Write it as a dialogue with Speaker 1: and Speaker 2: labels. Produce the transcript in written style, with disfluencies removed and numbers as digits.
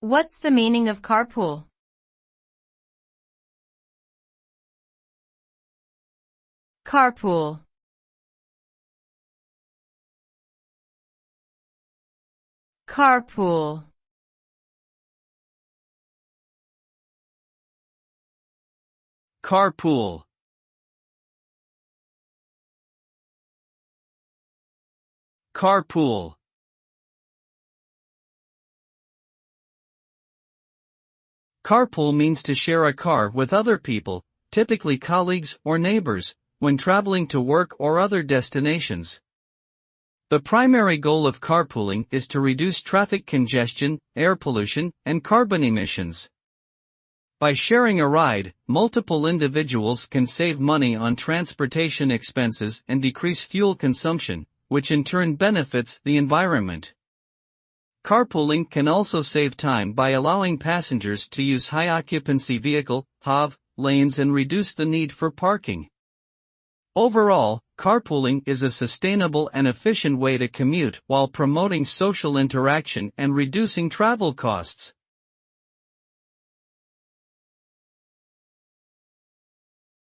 Speaker 1: What's the meaning of carpool? Carpool. Carpool.
Speaker 2: Carpool. Carpool. Carpool means to share a car with other people, typically colleagues or neighbors, when traveling to work or other destinations. The primary goal of carpooling is to reduce traffic congestion, air pollution, and carbon emissions. By sharing a ride, multiple individuals can save money on transportation expenses and decrease fuel consumption, which in turn benefits the environment. Carpooling can also save time by allowing passengers to use high-occupancy vehicle (HOV) lanes and reduce the need for parking. Overall, carpooling is a sustainable and efficient way to commute while promoting social interaction and reducing travel costs.